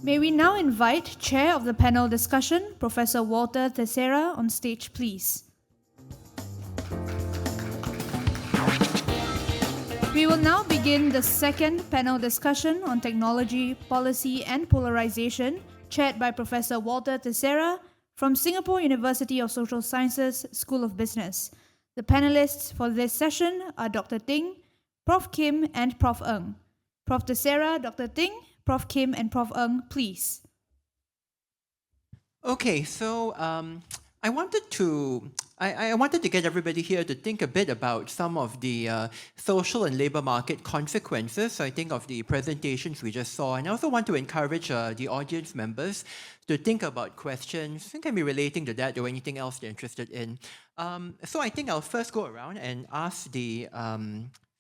May we now invite Chair of the panel discussion, Professor Walter Theseira, on stage, please. We will now begin the second panel discussion on technology, policy and polarization, chaired by Professor Walter Theseira from Singapore University of Social Sciences, School of Business. The panelists for this session are Dr. Ting, Prof. Kim and Prof. Ng. Prof. Theseira, Dr. Ting, Prof. Kim and Prof. Ng, please. Okay, so I wanted to get everybody here to think a bit about some of the social and labor market consequences, I think, of the presentations we just saw. And I also want to encourage the audience members to think about questions that can be relating to that or anything else they're interested in. So I think I'll first go around and ask the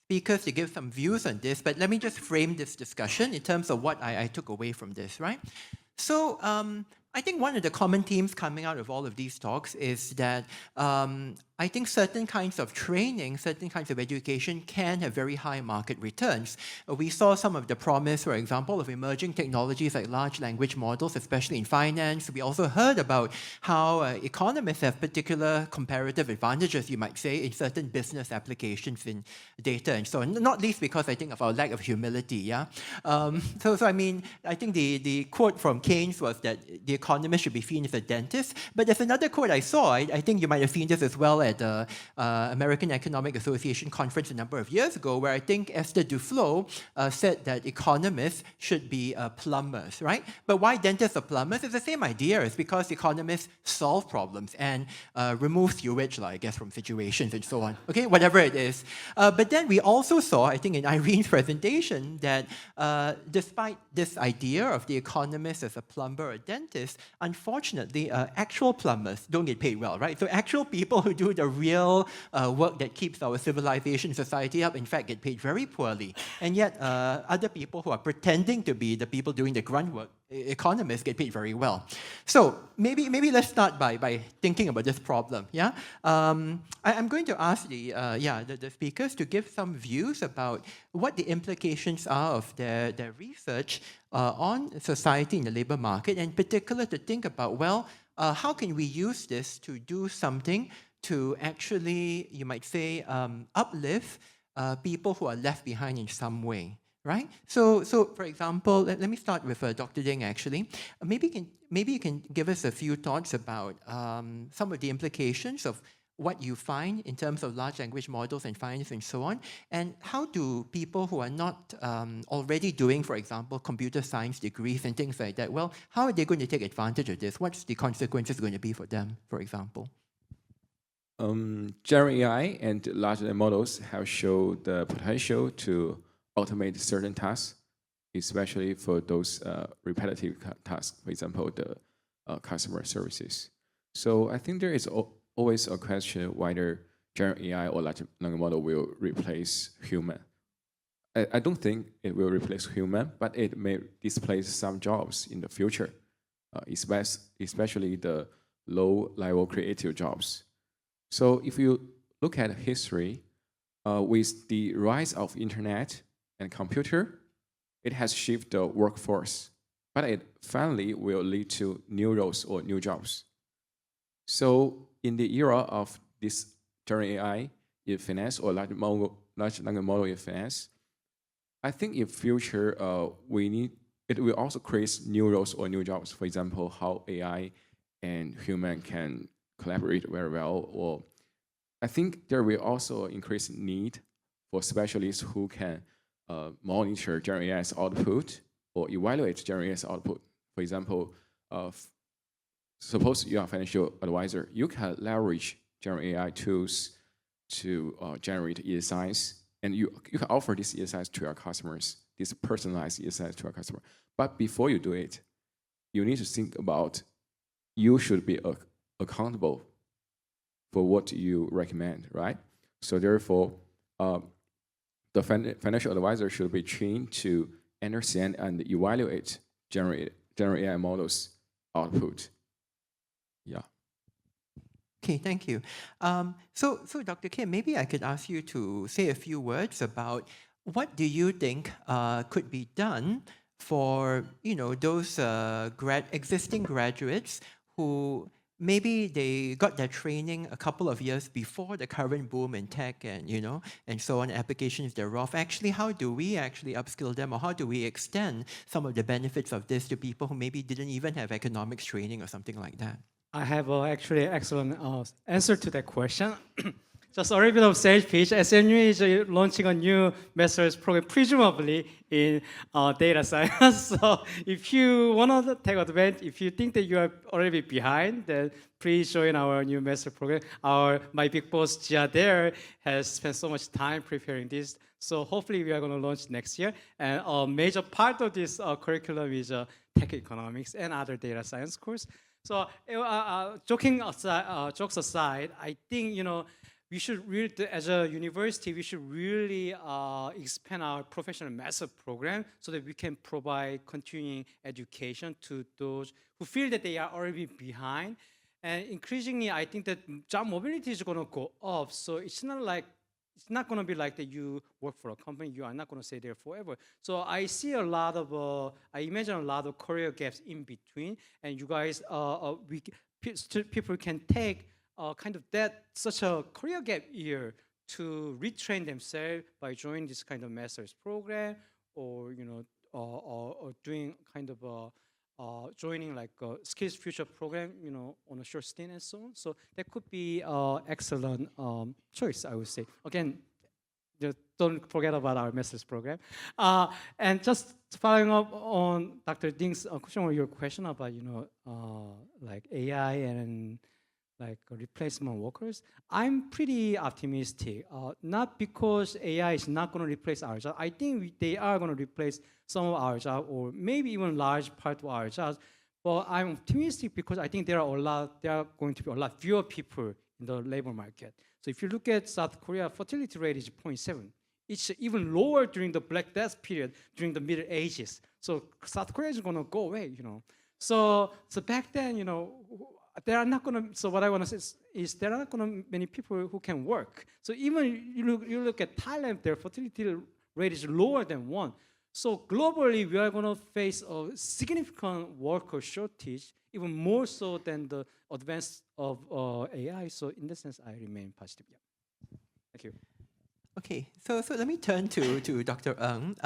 speakers to give some views on this, but let me just frame this discussion in terms of what I took away from this, right? So I think one of the common themes coming out of all of these talks is that I think certain kinds of training, certain kinds of education can have very high market returns. We saw some of the promise, for example, of emerging technologies like large language models, especially in finance. We also heard about how economists have particular comparative advantages, you might say, in certain business applications in data and so on, not least because I think of our lack of humility, yeah? So I mean, I think the quote from Keynes was that the economist should be seen as a dentist, but there's another quote I saw, I think you might have seen this as well at the American Economic Association conference a number of years ago, where I think Esther Duflo said that economists should be plumbers, right? But why dentists or plumbers? It's the same idea. It's because economists solve problems and remove sewage, I guess, from situations and so on. Okay, whatever it is. But then we also saw, I think in Irene's presentation, that despite this idea of the economist as a plumber or dentist, unfortunately, actual plumbers don't get paid well, right? So actual people who do the real work that keeps our civilization, society up, in fact, get paid very poorly. And yet, other people who are pretending to be the people doing the grunt work, economists, get paid very well. So maybe let's start by thinking about this problem. Yeah, I'm going to ask the speakers to give some views about what the implications are of their research on society in the labor market, and in particular to think about, well, how can we use this to do something to actually, you might say, uplift people who are left behind in some way, right? So for example, let me start with Dr. Ding, actually. Maybe you can give us a few thoughts about some of the implications of what you find in terms of large language models and finance and so on, and how do people who are not already doing, for example, computer science degrees and things like that, well, how are they going to take advantage of this? What's the consequences going to be for them, for example? General AI and large language models have shown the potential to automate certain tasks, especially for those repetitive tasks, for example, the customer services. So I think there is always a question whether general AI or large language model will replace human. I don't think it will replace human, but it may displace some jobs in the future, especially the low-level creative jobs. So if you look at history, with the rise of internet and computer, it has shifted the workforce, but it finally will lead to new roles or new jobs. So in the era of this general AI in finance or large language model in finance, I think in future it will also create new roles or new jobs. For example, how AI and human can collaborate very well. Or I think there will also increase need for specialists who can monitor general AI's output or evaluate general AI's output. For example, suppose you are a financial advisor, you can leverage general AI tools to generate insights, and you can offer these insights to your customers, this personalized insights to your customer. But before you do it, you need to think about you should be accountable for what you recommend, right? So therefore, the financial advisor should be trained to understand and evaluate general AI models' output. Yeah. Okay, thank you. So Dr. Kim, maybe I could ask you to say a few words about what do you think could be done for those existing graduates who maybe they got their training a couple of years before the current boom in tech and so on, applications thereof. Actually, how do we actually upskill them, or how do we extend some of the benefits of this to people who maybe didn't even have economics training or something like that? I have actually excellent answer to that question. Just a little bit of sales pitch. SMU is launching a new master's program, presumably in data science. So if you want to take advantage, if you think that you are already behind, then please join our new master program. My big boss, Jia there, has spent so much time preparing this. So hopefully we are going to launch next year. And a major part of this curriculum is tech economics and other data science course. So jokes aside, I think, we should really, as a university, we should really expand our professional master program so that we can provide continuing education to those who feel that they are already behind. And increasingly, I think that job mobility is going to go up. So it's not going to be like that you work for a company, you are not going to stay there forever. So I see a lot of, I imagine a lot of career gaps in between, and you guys, people can take kind of such a career gap year to retrain themselves by joining this kind of master's program, or or doing kind of joining like a skills future program, on a short stint and so on. So that could be excellent choice, I would say. Again, just don't forget about our master's program. And just following up on Dr. Ding's question, or your question about like AI and like replacement workers, I'm pretty optimistic. Not because AI is not going to replace our job. I think they are going to replace some of our jobs, or maybe even large part of our jobs. But I'm optimistic because I think there are going to be a lot fewer people in the labor market. So if you look at South Korea, fertility rate is 0.7. It's even lower during the Black Death period, during the Middle Ages. So South Korea is going to go away, So back then, there are not going to. So what I want to say is there are not going to many people who can work. So even you look at Thailand, their fertility rate is lower than 1. So globally, we are going to face a significant worker shortage, even more so than the advance of AI. So in that sense, I remain positive. Yeah. Thank you. Okay, so let me turn to Dr. Ng.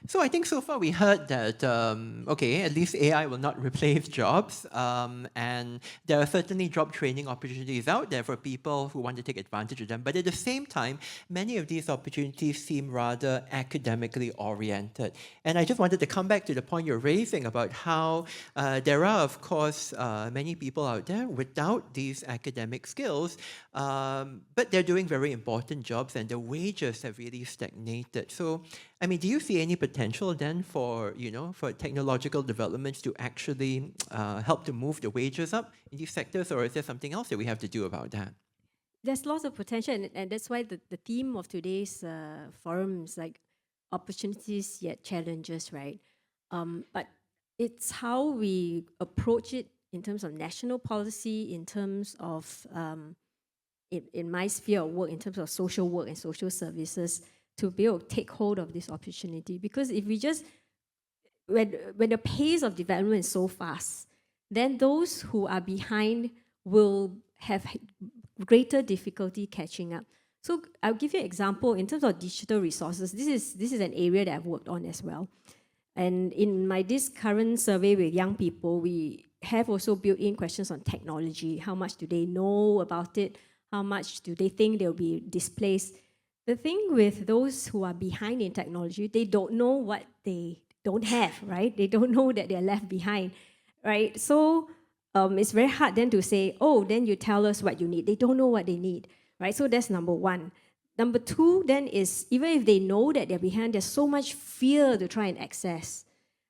So I think so far we heard that, at least AI will not replace jobs, and there are certainly job training opportunities out there for people who want to take advantage of them. But at the same time, many of these opportunities seem rather academically oriented. And I just wanted to come back to the point you're raising about how there are, of course, many people out there without these academic skills, but they're doing very important jobs, and the wages have really stagnated. So, I mean, do you see any potential then for technological developments to actually help to move the wages up in these sectors, or is there something else that we have to do about that? There's lots of potential, and that's why the theme of today's forum is like opportunities yet challenges, right? But it's how we approach it in terms of national policy, in terms of in my sphere of work, in terms of social work and social services, to be able to take hold of this opportunity. Because if we just, when the pace of development is so fast, then those who are behind will have greater difficulty catching up. So I'll give you an example in terms of digital resources. This is an area that I've worked on as well. And in this current survey with young people, we have also built in questions on technology. How much do they know about it? How much do they think they'll be displaced? The thing with those who are behind in technology, they don't know what they don't have, right? They don't know that they're left behind, right? So it's very hard then to say, oh, then you tell us what you need. They don't know what they need, right? So that's number one. Number two then is, even if they know that they're behind, there's so much fear to try and access,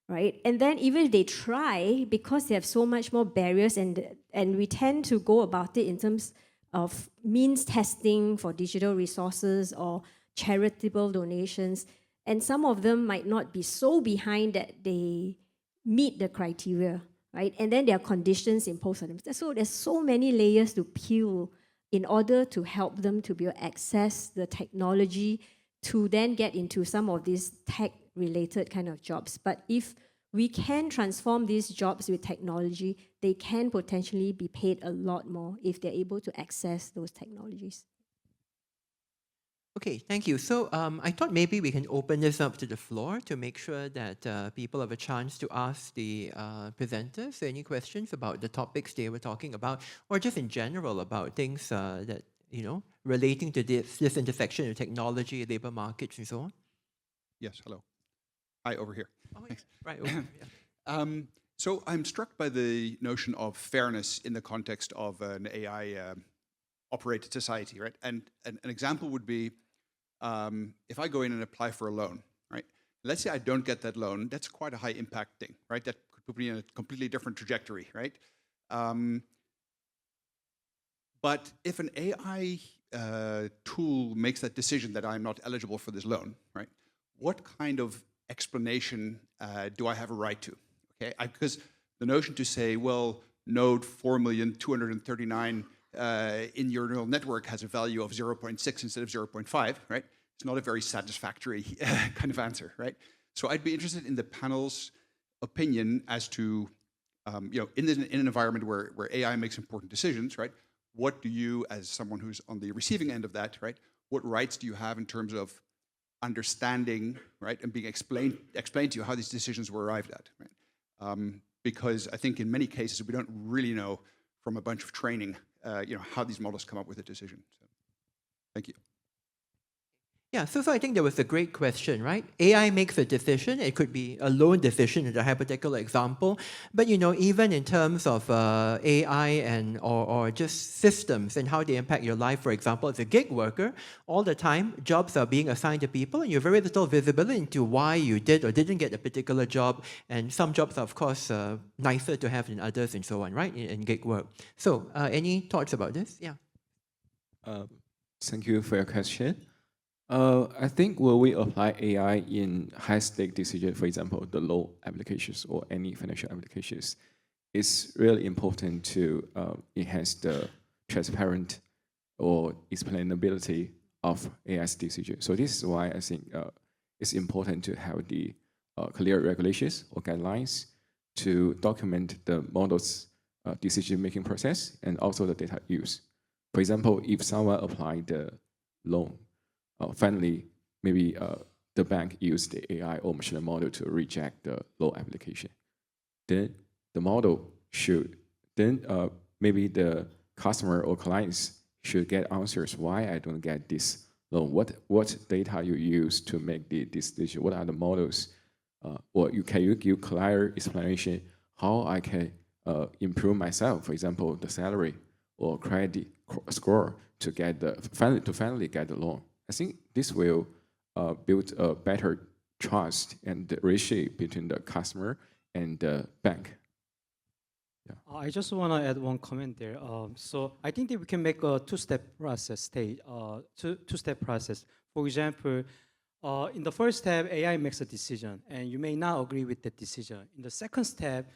right? And then even if they try, because they have so much more barriers, and we tend to go about it in terms of means testing for digital resources or charitable donations, and some of them might not be so behind that they meet the criteria, right? And then there are conditions imposed on them. So there's so many layers to peel in order to help them to be able to access the technology to then get into some of these tech-related kind of jobs. But if we can transform these jobs with technology. They can potentially be paid a lot more if they're able to access those technologies. Okay, thank you. So I thought maybe we can open this up to the floor to make sure that people have a chance to ask the presenters any questions about the topics they were talking about, or just in general about things that, relating to this intersection of technology, labor markets, and so on. Yes, hello. Hi, over here. Oh, yeah. Right. Okay, yeah. So I'm struck by the notion of fairness in the context of an AI operated society, right? And an example would be if I go in and apply for a loan, right? Let's say I don't get that loan, that's quite a high impact thing, right? That could put me in a completely different trajectory, right? But if an AI tool makes that decision that I'm not eligible for this loan, right? What kind of explanation do I have a right to? Okay, because the notion to say, well, node 4,239,000 in your neural network has a value of 0.6 instead of 0.5, right? It's not a very satisfactory kind of answer, right? So I'd be interested in the panel's opinion as to, in an environment where AI makes important decisions, right? What do you, as someone who's on the receiving end of that, right? What rights do you have in terms of understanding, right, and being explained to you how these decisions were arrived at, right? Because I think in many cases we don't really know from a bunch of training, how these models come up with a decision. So, thank you. Yeah, so I think that was a great question, right? AI makes a decision. It could be a loan decision in the hypothetical example. But, even in terms of AI and or just systems and how they impact your life, for example, as a gig worker, all the time, jobs are being assigned to people, and you have very little visibility into why you did or didn't get a particular job. And some jobs are, of course, nicer to have than others and so on, right, in gig work. So any thoughts about this? Yeah. Thank you for your question. I think when we apply AI in high-stake decisions, for example, the loan applications or any financial applications, it's really important to enhance the transparent or explainability of AI's decision. So this is why I think it's important to have the clear regulations or guidelines to document the model's decision-making process and also the data use. For example, if someone applied the loan, finally, maybe the bank used the AI or machine learning model to reject the loan application. Then the model should, maybe the customer or clients should get answers why I don't get this loan. What data you use to make this decision? What are the models? Or can you give clear explanation how I can improve myself? For example, the salary or credit score to get finally get the loan. I think this will build a better trust and the relationship between the customer and the bank. Yeah. I just want to add one comment there. So I think that we can make a two-step process. Two-step process. For example, in the first step, AI makes a decision, and you may not agree with that decision. In the second step,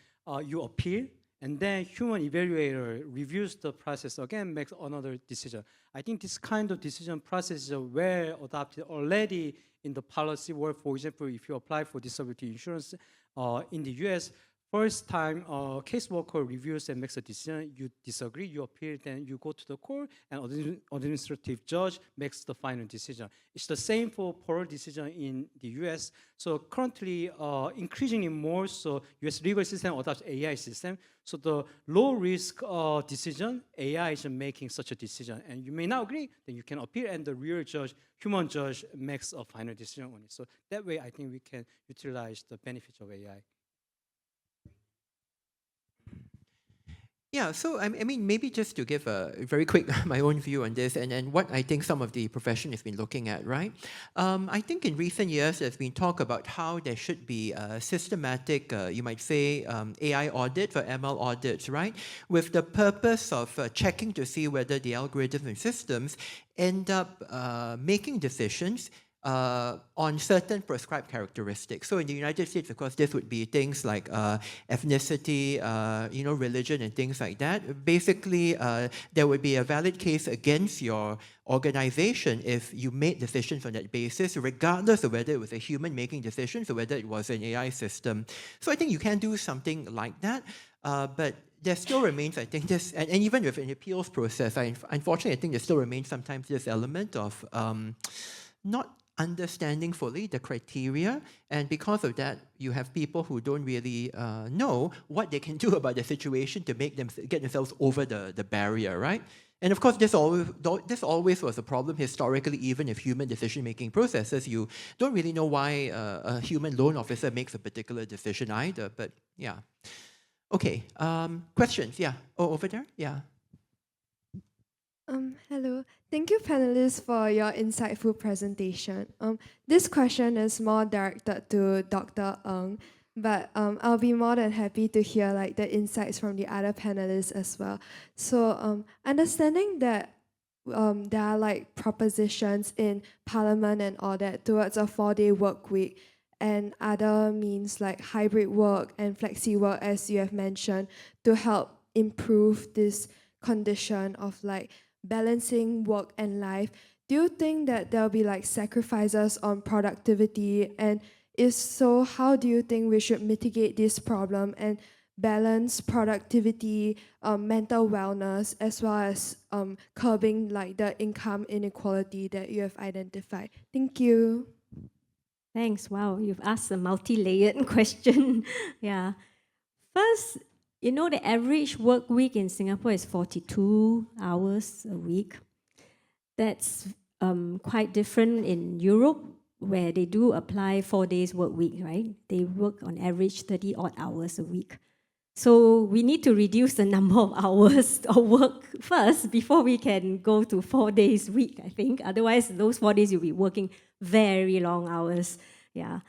you appeal, and then human evaluator reviews the process again, makes another decision. I think this kind of decision process is well adopted already in the policy world. For example, if you apply for disability insurance in the US, first time caseworker reviews and makes a decision, you disagree, you appeal, then you go to the court, and administrative judge makes the final decision. It's the same for parole decision in the US. So currently, increasingly more so, US legal system adopts AI system. So the low risk decision, AI is making such a decision. And you may not agree, then you can appeal, and the real judge, human judge, makes a final decision on it. So that way, I think we can utilize the benefits of AI. Yeah, so I mean, maybe just to give a very quick my own view on this and what I think some of the profession has been looking at, right? I think in recent years there's been talk about how there should be a systematic, you might say, AI audit or ML audits, right? With the purpose of checking to see whether the algorithms and systems end up making decisions on certain prescribed characteristics. So in the United States, of course, this would be things like ethnicity, religion, and things like that. Basically, there would be a valid case against your organization if you made decisions on that basis, regardless of whether it was a human making decisions or whether it was an AI system. So I think you can do something like that, but there still remains, I think, this, and even with an appeals process, unfortunately, I think there still remains sometimes this element of not understanding fully the criteria, and because of that, you have people who don't really know what they can do about the situation to make them get themselves over the barrier, right? And of course, this always was a problem historically, even if human decision-making processes, you don't really know why a human loan officer makes a particular decision either, but yeah. Okay, questions, yeah. Oh, over there, yeah. Hello. Thank you, panelists, for your insightful presentation. This question is more directed to Dr. Ng, but I'll be more than happy to hear like the insights from the other panelists as well. So understanding that there are like propositions in Parliament and all that towards a 4-day work week and other means like hybrid work and flexi work, as you have mentioned, to help improve this condition of like balancing work and life. Do you think that there'll be like sacrifices on productivity? And if so, how do you think we should mitigate this problem and balance productivity, mental wellness, as well as curbing like the income inequality that you have identified? Thank you. Thanks. Wow, you've asked a multi-layered question. Yeah. First, the average work week in Singapore is 42 hours a week. That's quite different in Europe, where they do apply 4 days work week, right? They work on average 30 odd hours a week. So we need to reduce the number of hours of work first before we can go to 4 days a week, I think. Otherwise, those 4 days you'll be working very long hours. Yeah.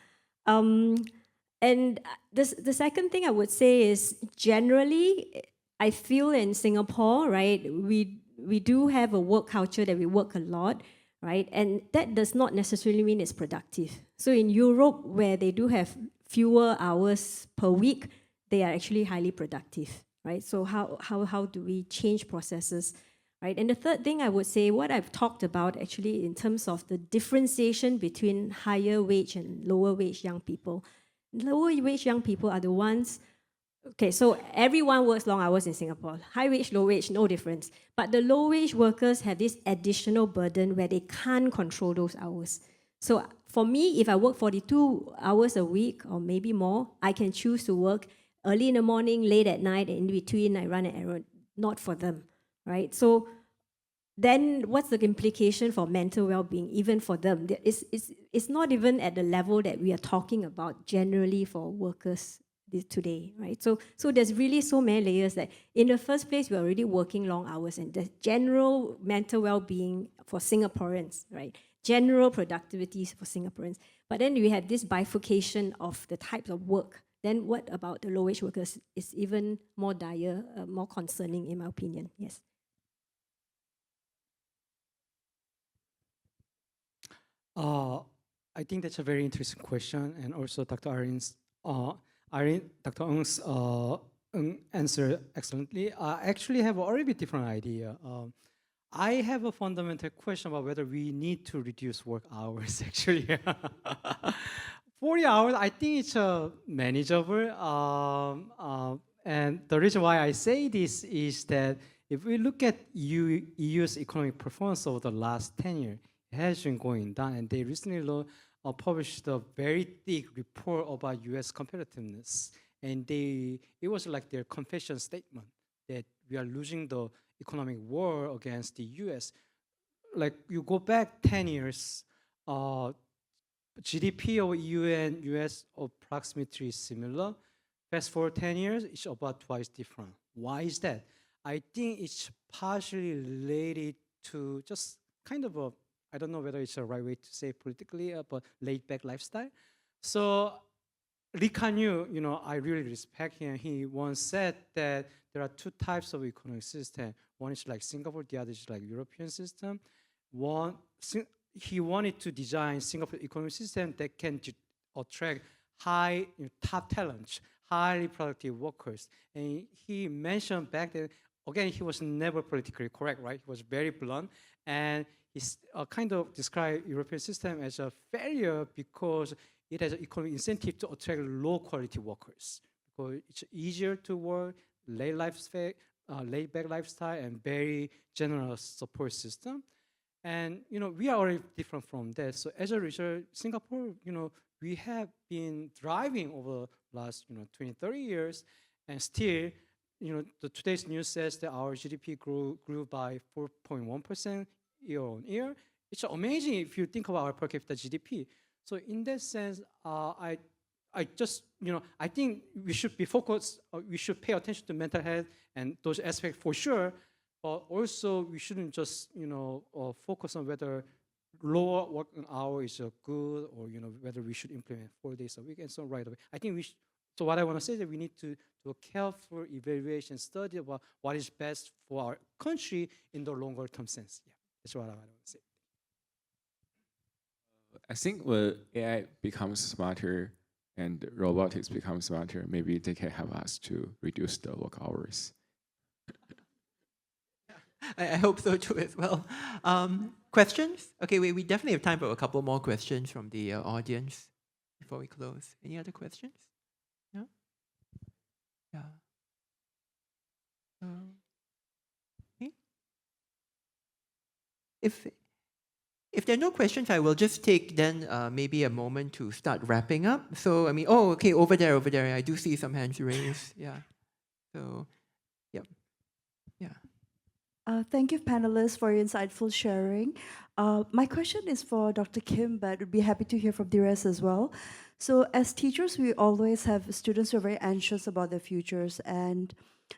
And the second thing I would say is generally, I feel in Singapore, right, we do have a work culture that we work a lot, right? And that does not necessarily mean it's productive. So in Europe, where they do have fewer hours per week, they are actually highly productive, right? So how do we change processes, right? And the third thing I would say, what I've talked about actually in terms of the differentiation between higher wage and lower wage young people. Lower wage young people are the ones, okay, so everyone works long hours in Singapore. High wage, low wage, no difference. But the low wage workers have this additional burden where they can't control those hours. So for me, if I work 42 hours a week or maybe more, I can choose to work early in the morning, late at night, and in between I run an errand. Not for them, right? So then what's the implication for mental well-being, even for them? It's not even at the level that we are talking about generally for workers today, right? So there's really so many layers that in the first place, we're already working long hours, and the general mental well-being for Singaporeans, right? General productivity for Singaporeans. But then we have this bifurcation of the types of work. Then what about the low-wage workers is even more dire, more concerning in my opinion, yes. I think that's a very interesting question, and also Dr. Dr. Ng's answer excellently. I actually have already a different idea. I have a fundamental question about whether we need to reduce work hours, actually. 40 hours, I think it's manageable. And the reason why I say this is that if we look at EU's economic performance over the last 10 years, it has been going down. And they recently published a very thick report about US competitiveness. And it was like their confession statement that we are losing the economic war against the US. Like you go back 10 years, GDP of EU and US approximately similar. Fast forward 10 years, it's about twice different. Why is that? I think it's partially related to just kind of a, I don't know whether it's the right way to say politically, but laid-back lifestyle. So Lee Kuan Yew, I really respect him. He once said that there are two types of economic system. One is like Singapore, the other is like European system. he wanted to design Singapore economic system that can attract high top talents, highly productive workers. And he mentioned back then, again, he was never politically correct, right? He was very blunt, and he kind of described European system as a failure because it has an economic incentive to attract low quality workers because it's easier to work, laid back lifestyle, and very generous support system. And we are already different from that. So as a result, Singapore, we have been thriving over the last 20, 30 years, and still, today's news says that our GDP grew by 4.1% year on year. It's amazing if you think about our per capita GDP. So in that sense, I just, I think we should be focused, we should pay attention to mental health and those aspects for sure, but also we shouldn't just, focus on whether lower working hour is good or, whether we should implement 4 days a week and so on right away. I think so what I want to say is that we need to do a careful evaluation study about what is best for our country in the longer term sense. Yeah, that's what I want to say. I think when AI becomes smarter and robotics becomes smarter, maybe they can help us to reduce the work hours. I hope so too as well. Questions? Okay, we definitely have time for a couple more questions from the audience before we close. Any other questions? No? Yeah. Okay. If there are no questions, I will just take then maybe a moment to start wrapping up. So, okay, over there, I do see some hands raised. Yeah. So, yeah. Thank you, panelists, for your insightful sharing. My question is for Dr. Kim, but would be happy to hear from the rest as well. So as teachers, we always have students who are very anxious about their futures, and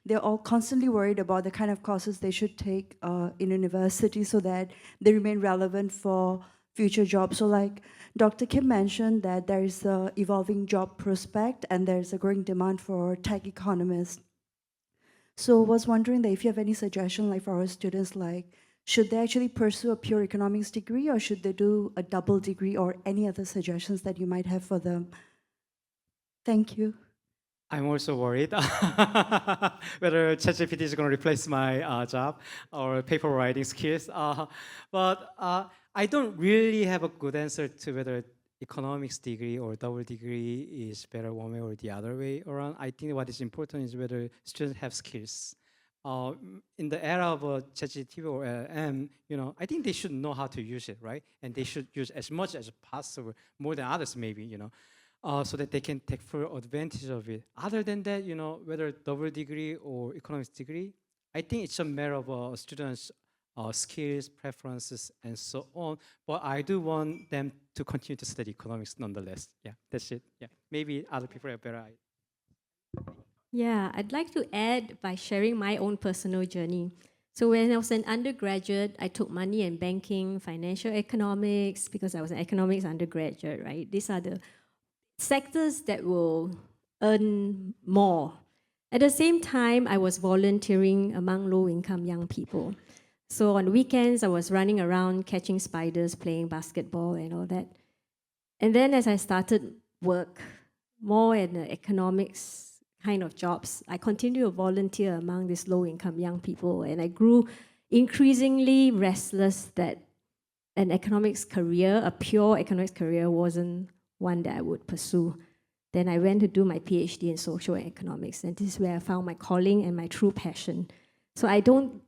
they're all constantly worried about the kind of courses they should take in university so that they remain relevant for future jobs. So like Dr. Kim mentioned that there is an evolving job prospect and there's a growing demand for tech economists. So I was wondering that if you have any suggestion like for our students, like should they actually pursue a pure economics degree or should they do a double degree or any other suggestions that you might have for them? Thank you. I'm also worried whether ChatGPT is going to replace my job or paper writing skills. But I don't really have a good answer to whether economics degree or double degree is better one way or the other way around. I think what is important is whether students have skills. In the era of ChatGPT or LM, I think they should know how to use it, right? And they should use as much as possible, more than others maybe, so that they can take full advantage of it. Other than that, whether double degree or economics degree, I think it's a matter of students' skills, preferences, and so on. But I do want them to continue to study economics nonetheless. Yeah, that's it. Yeah, maybe other people have better idea. Yeah, I'd like to add by sharing my own personal journey. So when I was an undergraduate, I took money and banking, financial economics, because I was an economics undergraduate, right? These are the sectors that will earn more. At the same time, I was volunteering among low-income young people. So on weekends, I was running around catching spiders, playing basketball and all that. And then as I started work more in the economics kind of jobs, I continued to volunteer among these low-income young people, and I grew increasingly restless that an economics career, a pure economics career, wasn't one that I would pursue. Then I went to do my PhD in social economics, and this is where I found my calling and my true passion. So I don't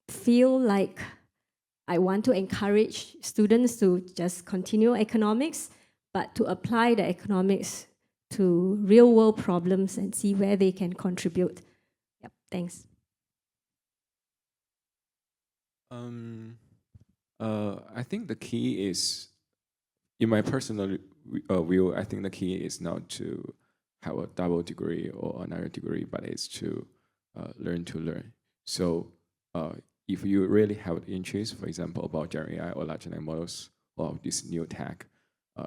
feel like I want to encourage students to just continue economics, but to apply the economics to real-world problems and see where they can contribute. Yep, thanks. I think the key is, in my personal view, I think the key is not to have a double degree or another degree, but it's to learn to learn. So if you really have interest, for example, about generative AI or large language models or this new tech,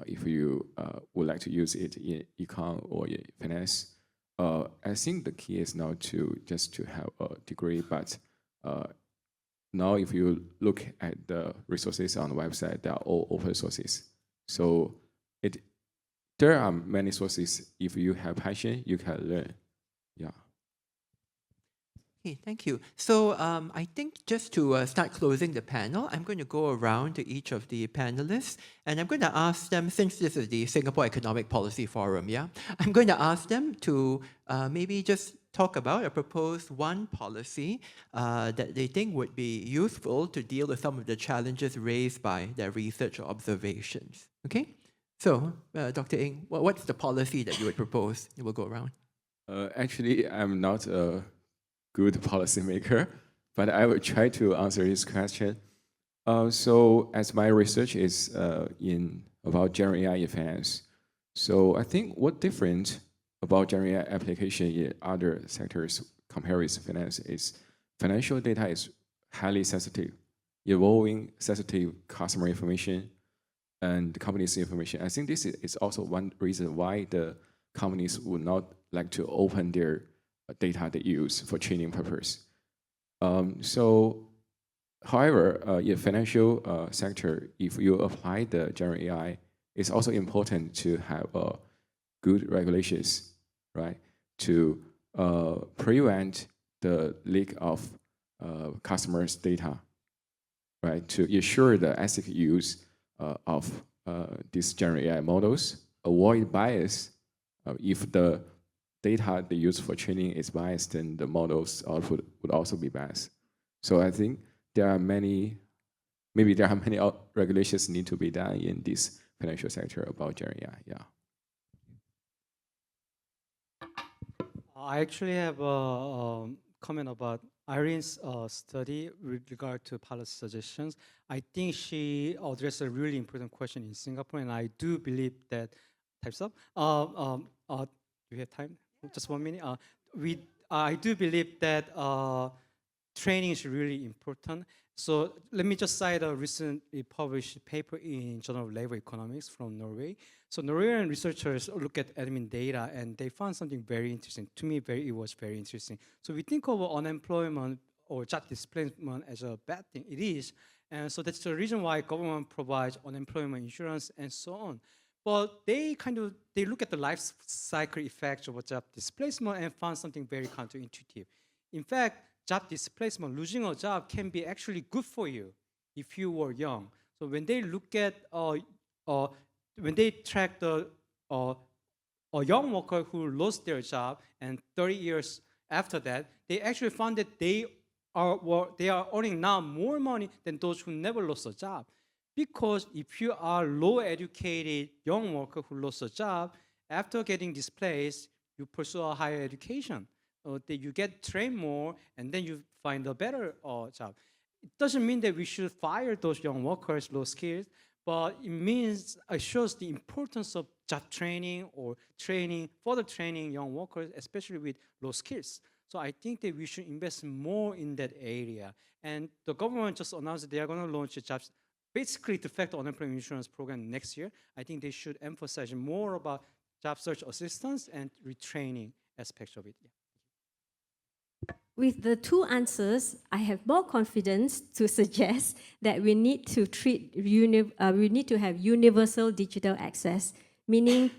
if you would like to use it in econ or in finance, I think the key is not to just to have a degree, but now if you look at the resources on the website, they are all open sources. So there are many sources. If you have passion, you can learn. Yeah. Okay, thank you. So I think just to start closing the panel, I'm going to go around to each of the panelists, and I'm going to ask them, since this is the Singapore Economic Policy Forum, yeah, I'm going to ask them to maybe just talk about or propose one policy that they think would be useful to deal with some of the challenges raised by their research or observations. Okay? So, Dr. Ng, what's the policy that you would propose? We'll go around. Actually, I'm not a good policymaker, but I will try to answer his question. So as my research is in about generative AI in finance, so I think what different about generative AI application in other sectors compared with finance is financial data is highly sensitive, involving sensitive customer information and company's information. I think this is also one reason why the companies would not like to open their data they use for training purpose. However, in financial sector, if you apply the generative AI, it's also important to have good regulations, right, to prevent the leak of customers' data, right, to ensure the ethical use of these generative AI models, avoid bias. If the data they use for training is biased, then the model's output would also be biased. So I think there are many regulations need to be done in this financial sector about generative AI. Yeah. I actually have a comment about Irene's study with regard to policy suggestions. I think she addressed a really important question in Singapore, and I do believe that. Types up. Do we have time? Just 1 minute. I do believe that training is really important. So let me just cite a recently published paper in Journal of Labor Economics from Norway. So Norwegian researchers look at admin data, and they found something very interesting. To me, it was very interesting. So we think of unemployment or job displacement as a bad thing. It is. And so that's the reason why government provides unemployment insurance and so on. But they look at the life cycle effects of a job displacement and found something very counterintuitive. In fact, job displacement, losing a job, can be actually good for you if you were young. So when they look at, when they track a young worker who lost their job and 30 years after that, they actually found that they are earning now more money than those who never lost a job. Because if you are low-educated young worker who lost a job, after getting displaced, you pursue a higher education. That you get trained more, and then you find a better job. It doesn't mean that we should fire those young workers, low skills, but it shows the importance of job training or further training young workers, especially with low skills. So I think that we should invest more in that area. And the government just announced that they are going to launch a jobs. Basically, to affect the unemployment insurance program next year, I think they should emphasize more about job search assistance and retraining aspects of it. Yeah. With the two answers, I have more confidence to suggest that we need to have universal digital access, meaning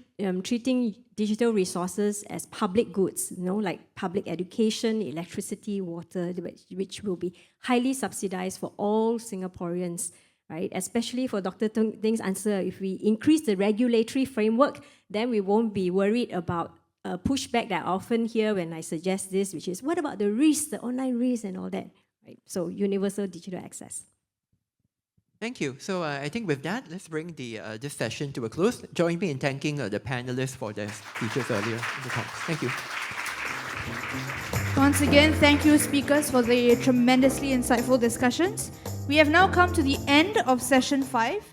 treating digital resources as public goods, like public education, electricity, water, which will be highly subsidized for all Singaporeans. Right? Especially for Dr. Teng's answer, if we increase the regulatory framework, then we won't be worried about pushback that I often hear when I suggest this, which is, what about the risks, the online risks and all that? Right? So universal digital access. Thank you. So I think with that, let's bring this session to a close. Join me in thanking the panelists for their speeches earlier in the talks. Thank you. Once again, thank you, speakers, for the tremendously insightful discussions. We have now come to the end of session 5.